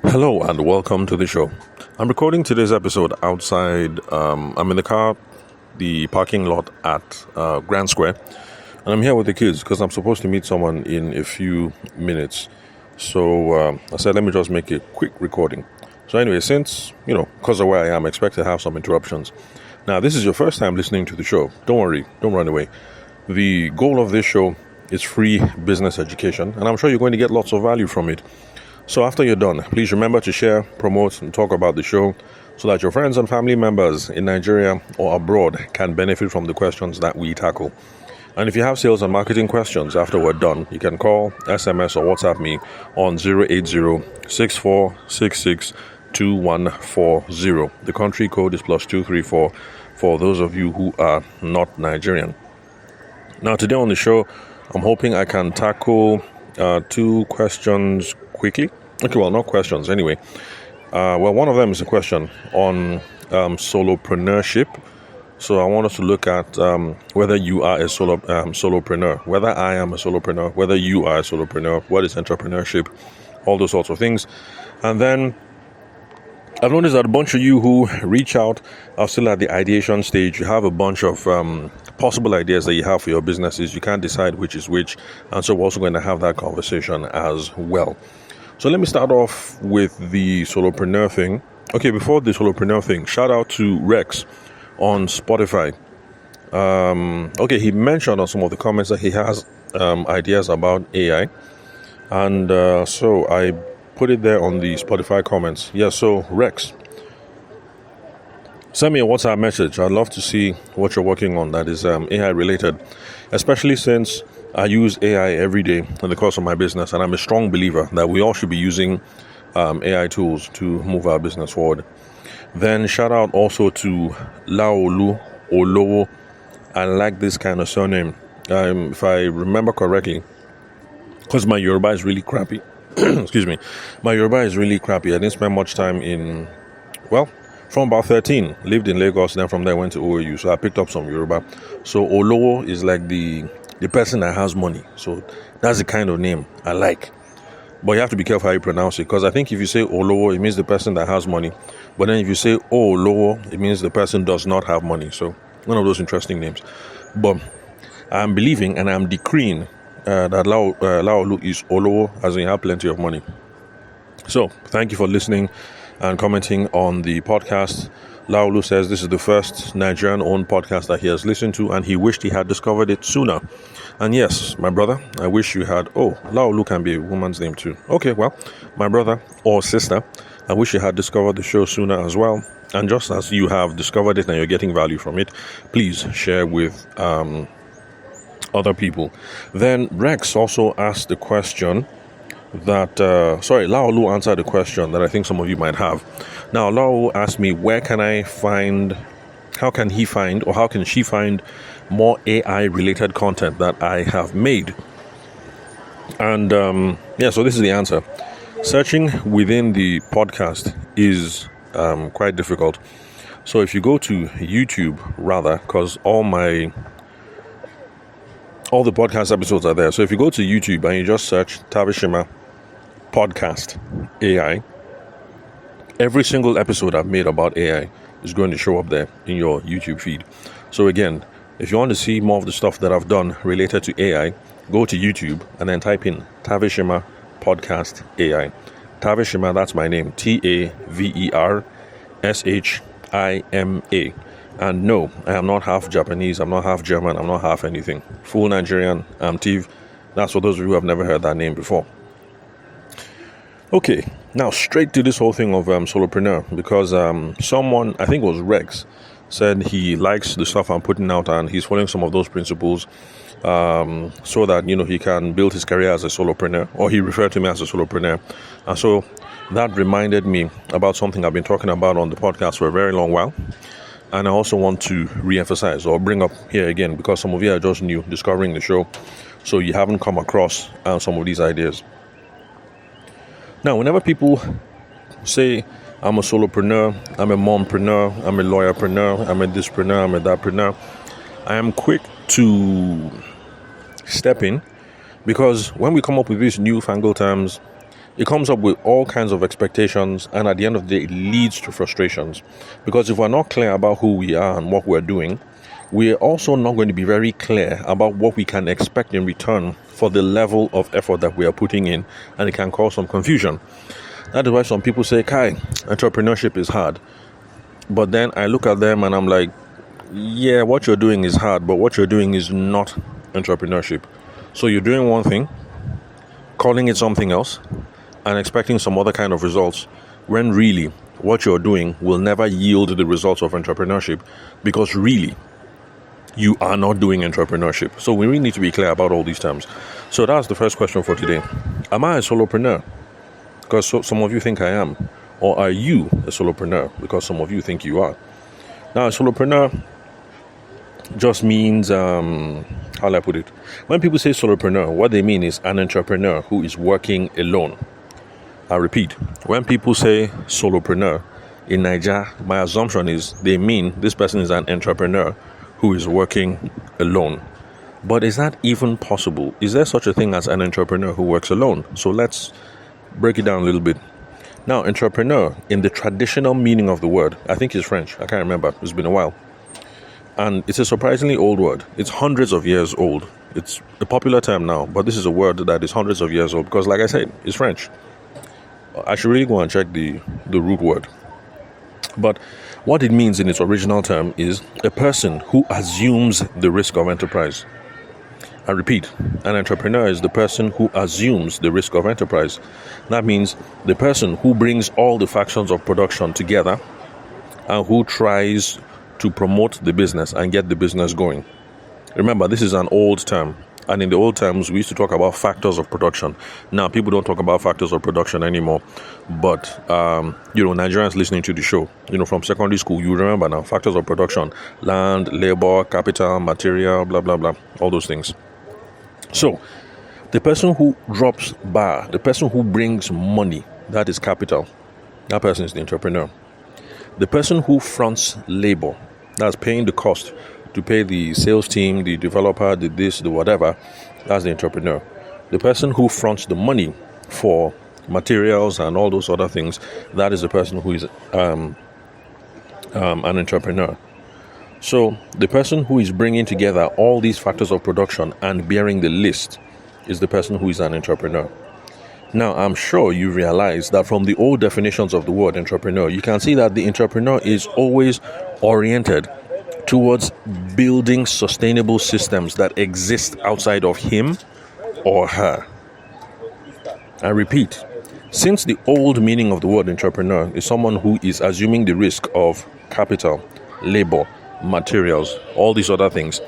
Hello and welcome to the show. I'm recording today's episode outside. I'm in the car, the parking lot at Grand Square, and I'm here with the kids because I'm supposed to meet someone in a few minutes. So I said, let me just make a quick recording. So anyway, since, because of where I am, I expect to have some interruptions. Now, this is your first time listening to the show. Don't worry, don't run away. The goal of this show is free business education, and I'm sure you're going to get lots of value from it. So after you're done, please remember to share, promote, and talk about the show so that your friends and family members in Nigeria or abroad can benefit from the questions that we tackle. And if you have sales and marketing questions after we're done, you can call, SMS, or WhatsApp me on 080-6466-2140. The country code is +234 for those of you who are not Nigerian. Now, today on the show, I'm hoping I can tackle two questions quickly. Okay, well, not questions anyway. One of them is a question on solopreneurship. So I want us to look at whether you are a solopreneur, whether I am a solopreneur, whether you are a solopreneur, what is entrepreneurship, all those sorts of things. And then I've noticed that a bunch of you who reach out are still at the ideation stage. You have a bunch of possible ideas that you have for your businesses. You can't decide which is which. And so we're also going to have that conversation as well. So let me start off with the solopreneur thing. Okay, before the solopreneur thing, shout out to Rex on Spotify. He mentioned on some of the comments that he has ideas about AI. And so I put it there on the Spotify comments. Yeah, so Rex, send me a WhatsApp message. I'd love to see what you're working on that is AI related, especially since I use AI every day in the course of my business, and I'm a strong believer that we all should be using AI tools to move our business forward. Then shout out also to Laolu Olowo. I like this kind of surname. If I remember correctly, because my Yoruba is really crappy. Excuse me. My Yoruba is really crappy. I didn't spend much time from about 13, lived in Lagos, then from there went to OAU, so I picked up some Yoruba. So Olowo is like the person that has money. So that's the kind of name I like. But you have to be careful how you pronounce it, because I think if you say Olowo, it means the person that has money. But then if you say Olowo, it means the person does not have money. So one of those interesting names. But I'm believing and I'm decreeing that Laolu is Olowo, as in you have plenty of money. So thank you for listening and commenting on the podcast. Laolu says this is the first Nigerian-owned podcast that he has listened to, and he wished he had discovered it sooner. And yes, my brother, I wish you had. Oh, Laolu can be a woman's name too. Okay, well, my brother or sister, I wish you had discovered the show sooner as well. And just as you have discovered it and you're getting value from it, please share with other people. Then Rex also asked the question that, Laolu answered the question that I think some of you might have. Now, Laolu asked me, how can she find more AI related content that I have made? And so this is the answer. Searching within the podcast is quite difficult. So if you go to YouTube, because all the podcast episodes are there. So if you go to YouTube and you just search Tavishima Podcast AI, every single episode I've made about AI is going to show up there in your YouTube feed. So again, if you want to see more of the stuff that I've done related to AI, go to YouTube and then type in Tavishima Podcast AI. Tavishima, that's my name, Tavershima. And no, I am not half Japanese, I'm not half German, I'm not half anything. Full Nigerian, I'm Tiv. That's for those of you who have never heard that name before. Okay, now straight to this whole thing of solopreneur, because someone, I think it was Rex, said he likes the stuff I'm putting out and he's following some of those principles so that, he can build his career as a solopreneur, or he referred to me as a solopreneur. And so that reminded me about something I've been talking about on the podcast for a very long while. And I also want to re-emphasize or bring up here again, because some of you are just new discovering the show, so you haven't come across some of these ideas. Now, whenever people say, I'm a solopreneur, I'm a mompreneur, I'm a lawyerpreneur, I'm a thispreneur, I'm a thatpreneur, I am quick to step in, because when we come up with these newfangled terms, it comes up with all kinds of expectations, and at the end of the day, it leads to frustrations. Because if we're not clear about who we are and what we're doing, we're also not going to be very clear about what we can expect in return for the level of effort that we are putting in, and it can cause some confusion. That is why some people say, Kai, entrepreneurship is hard. But then I look at them and I'm like, yeah, what you're doing is hard, but what you're doing is not entrepreneurship. So you're doing one thing, calling it something else, and expecting some other kind of results, when really what you're doing will never yield the results of entrepreneurship, because really you are not doing entrepreneurship. So we really need to be clear about all these terms. So that's the first question for today. Am I a solopreneur? Because some of you think I am. Or are you a solopreneur? Because some of you think you are. Now, a solopreneur just means, how do I put it? When people say solopreneur, what they mean is an entrepreneur who is working alone. I repeat, when people say solopreneur in Nigeria, my assumption is they mean this person is an entrepreneur who is working alone. But is that even possible? Is there such a thing as an entrepreneur who works alone? So let's break it down a little bit. Now, entrepreneur, in the traditional meaning of the word, I think it's French. I can't remember. It's been a while. And it's a surprisingly old word. It's hundreds of years old. It's a popular term now, but this is a word that is hundreds of years old because, like I said, it's French. I should really go and check the root word. But what it means in its original term is a person who assumes the risk of enterprise. I repeat, an entrepreneur is the person who assumes the risk of enterprise. That means the person who brings all the factions of production together and who tries to promote the business and get the business going. Remember, this is an old term. And in the old terms, we used to talk about factors of production. Now, people don't talk about factors of production anymore. But, Nigerians listening to the show, from secondary school, you remember now, factors of production, land, labor, capital, material, blah, blah, blah, all those things. So, the person who drops bar, the person who brings money, that is capital. That person is the entrepreneur. The person who fronts labor, that's paying the cost to pay the sales team, the developer, the this, the whatever, that's the entrepreneur. The person who fronts the money for materials and all those other things, that is the person who is an entrepreneur. So the person who is bringing together all these factors of production and bearing the list is the person who is an entrepreneur. Now, I'm sure you realize that from the old definitions of the word entrepreneur, you can see that the entrepreneur is always oriented towards building sustainable systems that exist outside of him or her. I repeat, since the old meaning of the word entrepreneur is someone who is assuming the risk of capital, labor, materials, all these other things,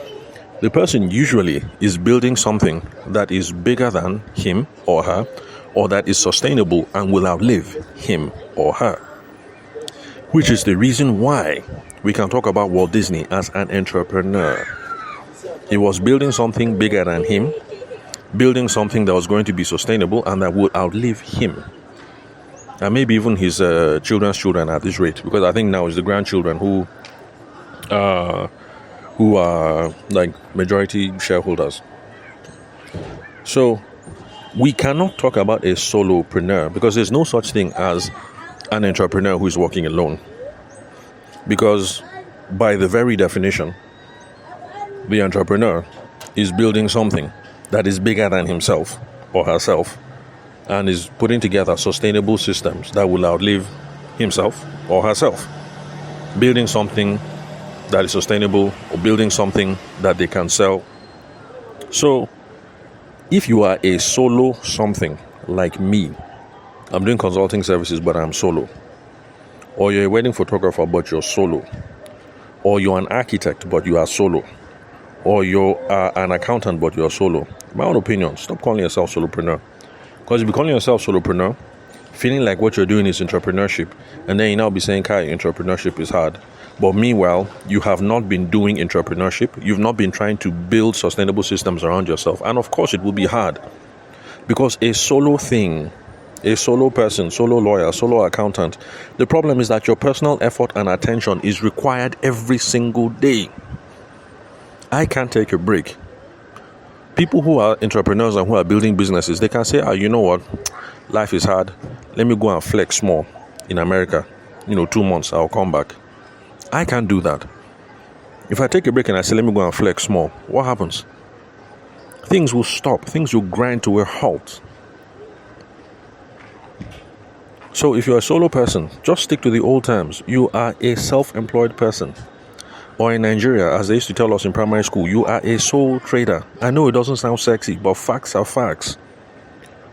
the person usually is building something that is bigger than him or her, or that is sustainable and will outlive him or her. Which is the reason why we can talk about Walt Disney as an entrepreneur. He was building something bigger than him, building something that was going to be sustainable and that would outlive him. And maybe even his children's children at this rate, because I think now it's the grandchildren who are like majority shareholders. So we cannot talk about a solopreneur because there's no such thing as an entrepreneur who is working alone. Because by the very definition, the entrepreneur is building something that is bigger than himself or herself and is putting together sustainable systems that will outlive himself or herself. Building something that is sustainable or building something that they can sell. So, if you are a solo something like me, I'm doing consulting services but I'm solo, or you're a wedding photographer but you're solo, or you're an architect but you are solo, or you're an accountant but you're solo, my own opinion, stop calling yourself solopreneur. Because if you're calling yourself solopreneur, feeling like what you're doing is entrepreneurship, and then you now be saying, Kai, entrepreneurship is hard. But meanwhile, you have not been doing entrepreneurship. You've not been trying to build sustainable systems around yourself. And of course, it will be hard. Because a solo thing, a solo person, solo lawyer, solo accountant, the problem is that your personal effort and attention is required every single day. I can't take a break. People who are entrepreneurs and who are building businesses, they can say, you know what, life is hard. Let me go and flex small in America. 2 months, I'll come back. I can't do that. If I take a break and I say, let me go and flex small, what happens? Things will stop. Things will grind to a halt. So if you're a solo person, just stick to the old terms. You are a self-employed person. Or in Nigeria, as they used to tell us in primary school, you are a sole trader. I know it doesn't sound sexy, but facts are facts.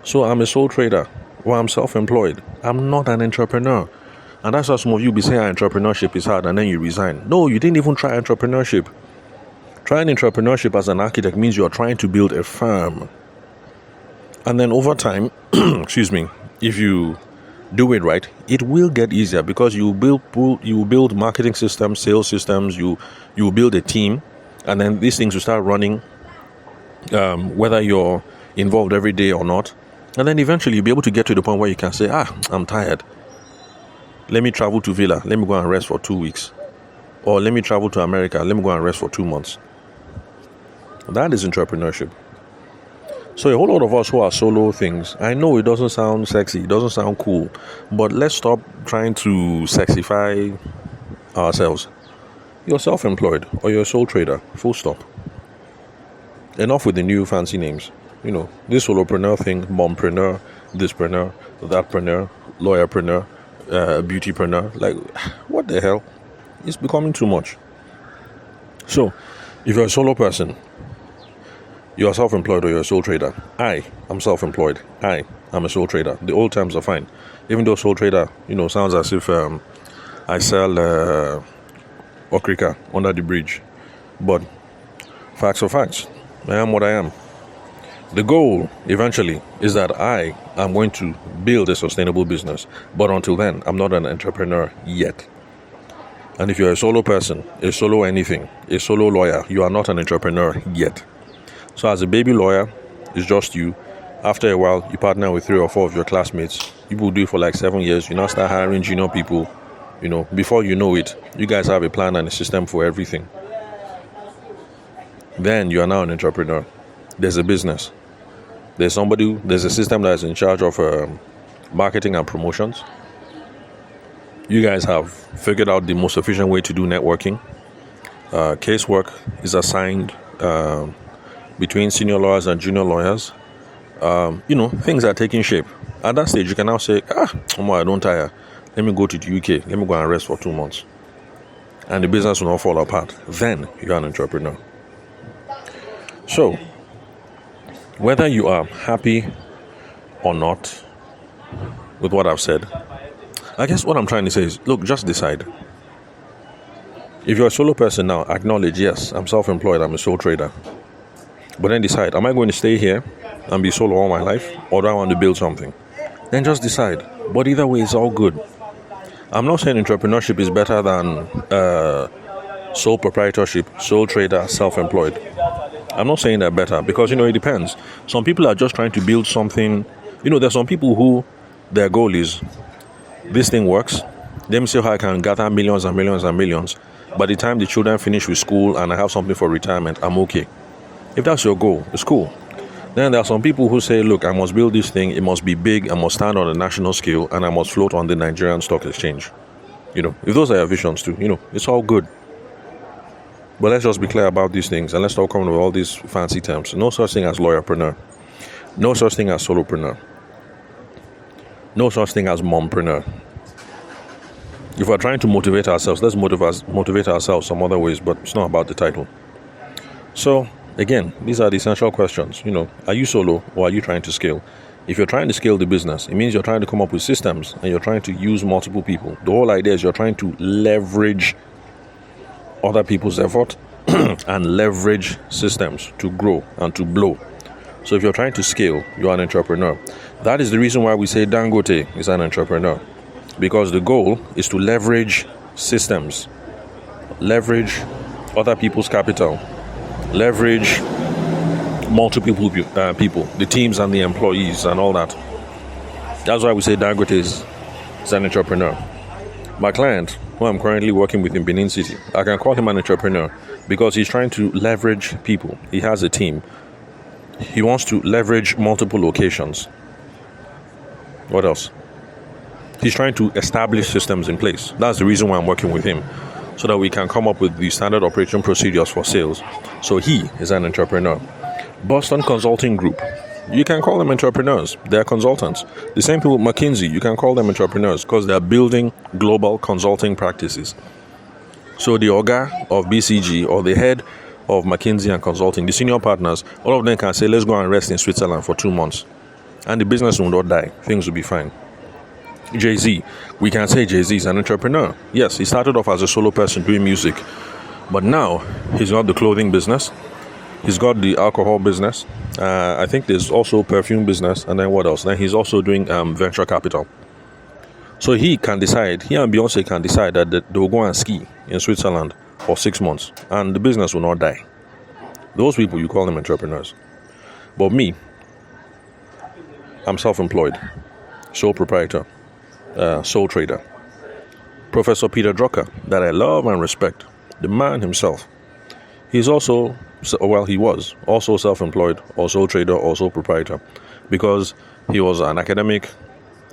So I'm a sole trader, or I'm self-employed. I'm not an entrepreneur. And that's why some of you be saying entrepreneurship is hard and then you resign. No, you didn't even try entrepreneurship. Trying entrepreneurship as an architect means you are trying to build a firm. And then over time, if you do it right, it will get easier because you will build marketing systems, sales systems, you will build a team, and then these things will start running, whether you're involved every day or not. And then eventually you'll be able to get to the point where you can say, I'm tired. Let me travel to Villa. Let me go and rest for 2 weeks. Or let me travel to America. Let me go and rest for 2 months. That is entrepreneurship. So a whole lot of us who are solo things, I know it doesn't sound sexy, it doesn't sound cool, but let's stop trying to sexify ourselves. You're self-employed or you're a sole trader, full stop. Enough with the new fancy names. This solopreneur thing, mompreneur, thispreneur, thatpreneur, lawyerpreneur, beautypreneur. Like, what the hell? It's becoming too much. So, if you're a solo person, you're self-employed or you're a sole trader. I am self-employed. I am a sole trader. The old terms are fine. Even though sole trader, sounds as if I sell okrika under the bridge. But facts are facts. I am what I am. The goal, eventually, is that I am going to build a sustainable business. But until then, I'm not an entrepreneur yet. And if you're a solo person, a solo anything, a solo lawyer, you are not an entrepreneur yet. So as a baby lawyer, it's just you. After a while, you partner with 3 or 4 of your classmates. People will do it for like 7 years. You now start hiring junior people. Before you know it, you guys have a plan and a system for everything. Then you are now an entrepreneur. There's a business. There's a system that is in charge of marketing and promotions. You guys have figured out the most efficient way to do networking. Casework is assigned between senior lawyers and junior lawyers. Things are taking shape. At that stage, you can now say, I don't tire. Let me go to the UK. Let me go and rest for 2 months. And the business will not fall apart. Then you're an entrepreneur. So, whether you are happy or not with what I've said, I guess what I'm trying to say is, look, just decide. If you're a solo person now, acknowledge, yes, I'm self-employed, I'm a sole trader. But then decide, am I going to stay here and be solo all my life, or do I want to build something? Then just decide. But either way, it's all good. I'm not saying entrepreneurship is better than sole proprietorship, sole trader, self-employed. I'm not saying that better because, it depends. Some people are just trying to build something. There's some people who their goal is, this thing works. Let me see how I can gather millions and millions and millions. By the time the children finish with school and I have something for retirement, I'm okay. If that's your goal, it's cool. Then there are some people who say, look, I must build this thing. It must be big. I must stand on a national scale and I must float on the Nigerian stock exchange. If those are your visions too, it's all good. But let's just be clear about these things and let's stop coming with all these fancy terms. No such thing as lawyerpreneur. No such thing as solopreneur. No such thing as mompreneur. If we're trying to motivate ourselves, let's motivate ourselves some other ways, but it's not about the title. So, again, these are the essential questions. Are you solo or are you trying to scale? If you're trying to scale the business, it means you're trying to come up with systems and you're trying to use multiple people. The whole idea is you're trying to leverage other people's effort and leverage systems to grow and to blow. So if you're trying to scale, you're an entrepreneur. That is the reason why we say Dangote is an entrepreneur. Because the goal is to leverage systems, leverage other people's capital, leverage multiple people, the teams and the employees and all that. That's why we say Dangote is an entrepreneur. My client, who I'm currently working with in Benin City, I can call him an entrepreneur because he's trying to leverage people. He has a team. He wants to leverage multiple locations. What else? He's trying to establish systems in place. That's the reason why I'm working with him, so that we can come up with the standard operation procedures for sales. So he is an entrepreneur. Boston Consulting Group, you can call them entrepreneurs. They're consultants. The same people with McKinsey, you can call them entrepreneurs because they're building global consulting practices. So the Oga of BCG or the head of McKinsey and Consulting, the senior partners, all of them can say, let's go and rest in Switzerland for 2 months. And the business will not die. Things will be fine. Jay-Z, we can say Jay-Z is an entrepreneur. Yes, he started off as a solo person doing music. But now, he's got the clothing business. He's got the alcohol business. I think there's also perfume business. And then what else? Then he's also doing venture capital. So he can decide, he and Beyonce can decide that they'll go and ski in Switzerland for 6 months. And the business will not die. Those people, you call them entrepreneurs. But me, I'm self-employed, sole proprietor, sole trader. Professor Peter Drucker, that I love and respect, the man himself, he was also self-employed or sole trader or sole proprietor, because he was an academic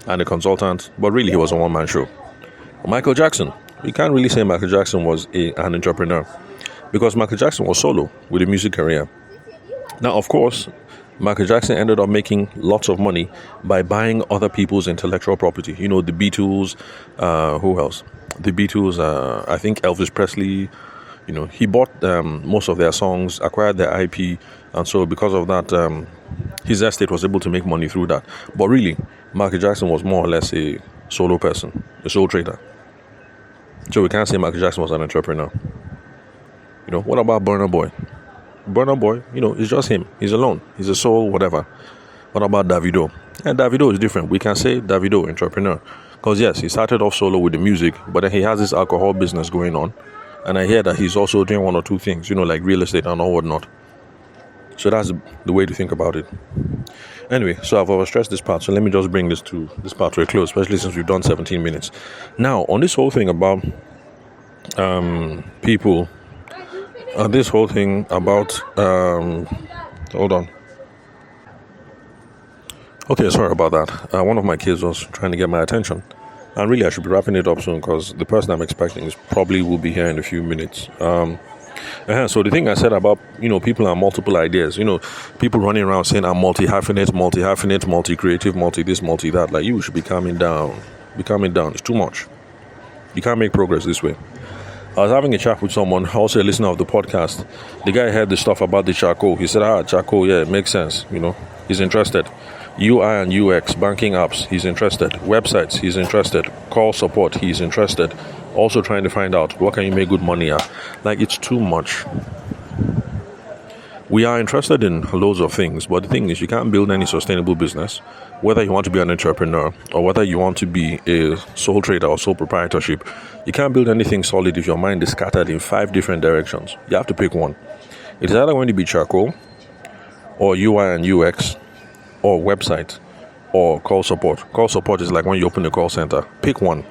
and a consultant, but really he was a one-man show. Michael Jackson, we can't really say Michael Jackson was an entrepreneur, because Michael Jackson was solo with a music career. Now, of course, Michael Jackson ended up making lots of money by buying other people's intellectual property. You know, the Beatles, who else? The Beatles, I think Elvis Presley. You know, he bought most of their songs, acquired their IP, and so because of that, his estate was able to make money through that. But really, Michael Jackson was more or less a solo person, a sole trader. So we can't say Michael Jackson was an entrepreneur. You know, what about Burna Boy? Burna Boy, you know, it's just him. He's alone. He's a soul, whatever. What about Davido? And Davido is different. We can say Davido, entrepreneur. Because yes, he started off solo with the music, but then he has this alcohol business going on. And I hear that he's also doing one or two things, you know, like real estate and all whatnot. So that's the way to think about it. Anyway, so I've overstressed this part. So let me just bring this part to a close, especially since we've done 17 minutes. Now, on this whole thing about people... this whole thing about hold on. Okay, sorry about that. One of my kids was trying to get my attention, and really I should be wrapping it up soon because the person I'm expecting probably will be here in a few minutes. So the thing I said about, you know, people have multiple ideas, you know, people running around saying I'm multi-hyphenate, multi-creative, multi-this, multi-that. Like, you should be calming down. It's too much. You can't make progress this way. I was having a chat with someone, also a listener of the podcast. The guy heard the stuff about the charcoal. He said, charcoal, yeah, it makes sense. You know, he's interested. UI and UX, banking apps, he's interested. Websites, he's interested. Call support, he's interested. Also trying to find out, what can you make good money at? Like, it's too much. We are interested in loads of things, but the thing is, you can't build any sustainable business, whether you want to be an entrepreneur or whether you want to be a sole trader or sole proprietorship. You can't build anything solid if your mind is scattered in 5 different directions. You have to pick one. It's either going to be charcoal or UI and UX or website or call support. Call support is like when you open a call center. Pick one.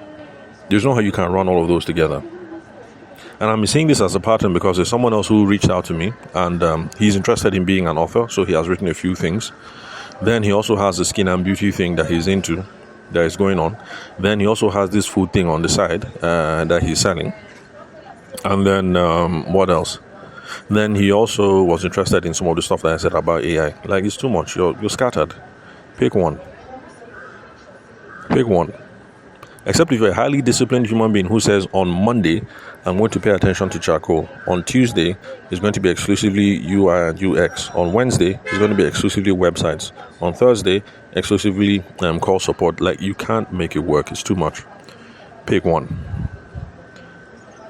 There's no how you can run all of those together. And I'm seeing this as a pattern because there's someone else who reached out to me and he's interested in being an author, so he has written a few things. Then he also has the skin and beauty thing that he's into, that is going on. Then he also has this food thing on the side that he's selling. And then what else? Then he also was interested in some of the stuff that I said about AI. Like, it's too much. You're scattered. Pick one. Except if you're a highly disciplined human being who says, on Monday, I'm going to pay attention to charcoal. On Tuesday, it's going to be exclusively UI and UX. On Wednesday, it's going to be exclusively websites. On Thursday, exclusively call support. Like, you can't make it work. It's too much. Pick one.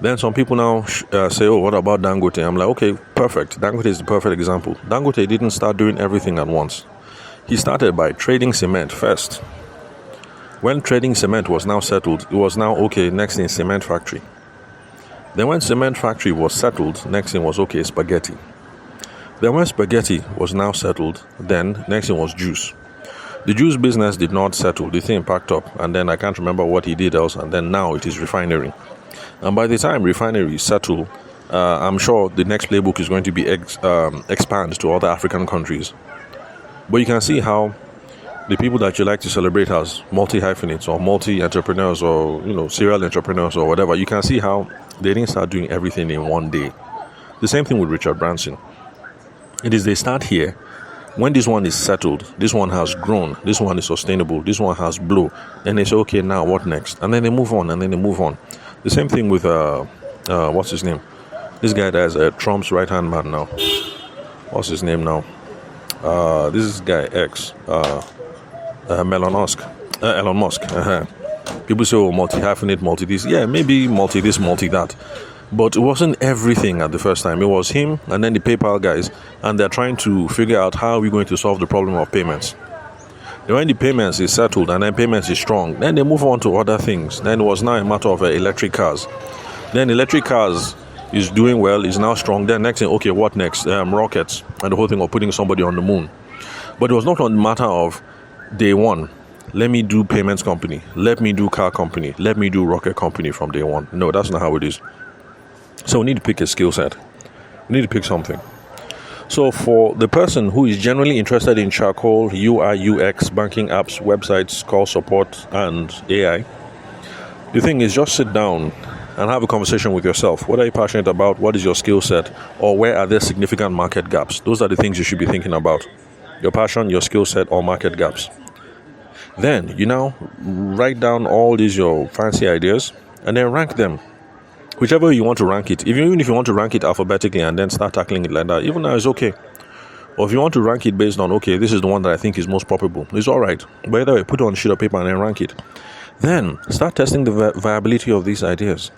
Then some people now say, what about Dangote? I'm like, okay, perfect. Dangote is the perfect example. Dangote didn't start doing everything at once. He started by trading cement first. When trading cement was now settled, it was now, okay, next thing, cement factory. Then when cement factory was settled, next thing was, okay, spaghetti. Then when spaghetti was now settled, then next thing was juice. The juice business did not settle. The thing packed up, and then I can't remember what he did else, and then now it is refinery. And by the time refinery settle, I'm sure the next playbook is going to be expand to other African countries. But you can see how the people that you like to celebrate as multi-hyphenates or multi-entrepreneurs or, serial entrepreneurs or whatever, you can see how they didn't start doing everything in one day. The same thing with Richard Branson. It is they start here. When this one is settled, this one has grown, this one is sustainable, this one has blow, then they say, okay, now what next? And then they move on, The same thing with, what's his name? This guy that is Trump's right-hand man now. What's his name now? This is guy X. Elon Musk. People say, multi-hyphenate, multi-this. Yeah, maybe multi-this, multi-that. But it wasn't everything at the first time. It was him and then the PayPal guys. And they're trying to figure out how we're going to solve the problem of payments. Then when the payments is settled and then payments is strong, then they move on to other things. Then it was now a matter of electric cars. Then electric cars is doing well, is now strong. Then next thing, okay, what next? Rockets and the whole thing of putting somebody on the moon. But it was not a matter of day one. Let me do payments company. Let me do car company. Let me do rocket company from day one. No, that's not how it is. So we need to pick a skill set. We need to pick something. So for the person who is generally interested in charcoal, UI, UX, banking apps, websites, call support, and AI, the thing is just sit down and have a conversation with yourself. What are you passionate about? What is your skill set? Or where are there significant market gaps? Those are the things you should be thinking about. Your passion, your skill set, or market gaps. Then you now write down all these your fancy ideas and then rank them. Whichever you want to rank it. Even if you want to rank it alphabetically and then start tackling it like that, even now it's okay. Or if you want to rank it based on, okay, this is the one that I think is most probable, it's all right. But either way, put it on a sheet of paper and then rank it. Then start testing the viability of these ideas.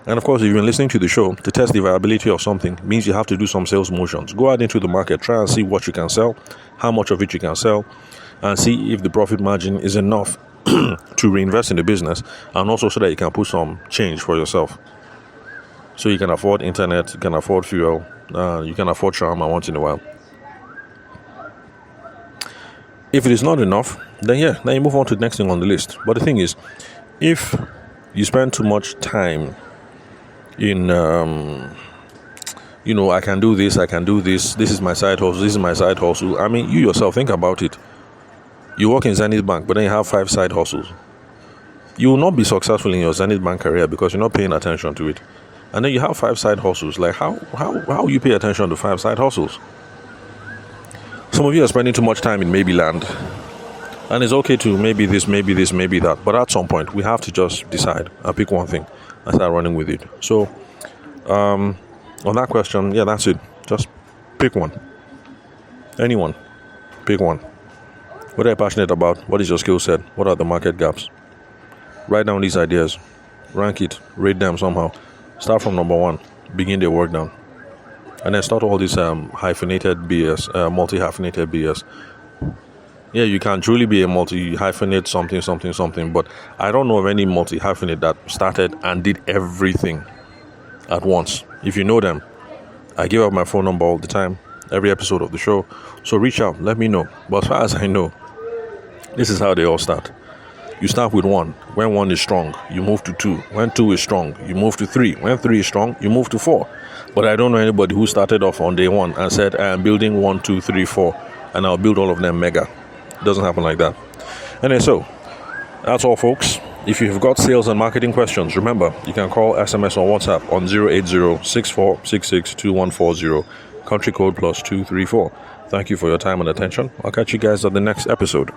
And of course, if you've been listening to the show, to test the viability of something means you have to do some sales motions. Go out into the market, try and see what you can sell, how much of it you can sell, and see if the profit margin is enough to reinvest in the business, and also so that you can put some change for yourself. So you can afford internet, you can afford fuel, you can afford shawarma once in a while. If it is not enough, then you move on to the next thing on the list. But the thing is, if you spend too much time in, I can do this, this is my side hustle, I mean, you yourself, think about it. You work in Zenith Bank, but then you have 5 side hustles. You will not be successful in your Zenith Bank career because you're not paying attention to it. And then you have 5 side hustles. Like, how you pay attention to 5 side hustles? Some of you are spending too much time in maybe land. And it's okay to maybe this, maybe that. But at some point, we have to just decide and pick one thing and start running with it. So, on that question, that's it. Just pick one. Anyone. Pick one. What are you passionate about? What is your skill set? What are the market gaps? Write down these ideas. Rank it. Rate them somehow. Start from number 1. Begin the work down. And then start all this hyphenated BS, multi-hyphenated BS. Yeah, you can truly be a multi-hyphenate something. But I don't know of any multi-hyphenate that started and did everything at once. If you know them, I give out my phone number all the time, every episode of the show. So reach out, let me know. But as far as I know, this is how they all start. You start with 1. When 1 is strong, you move to 2. When 2 is strong, you move to 3. When 3 is strong, you move to 4. But I don't know anybody who started off on day 1 and said, I am building 1, 2, 3, 4, and I'll build all of them mega. It doesn't happen like that. Anyway, so that's all, folks. If you've got sales and marketing questions, remember, you can call, SMS, or WhatsApp on 080-6466-2140, country code +234. Thank you for your time and attention. I'll catch you guys at the next episode.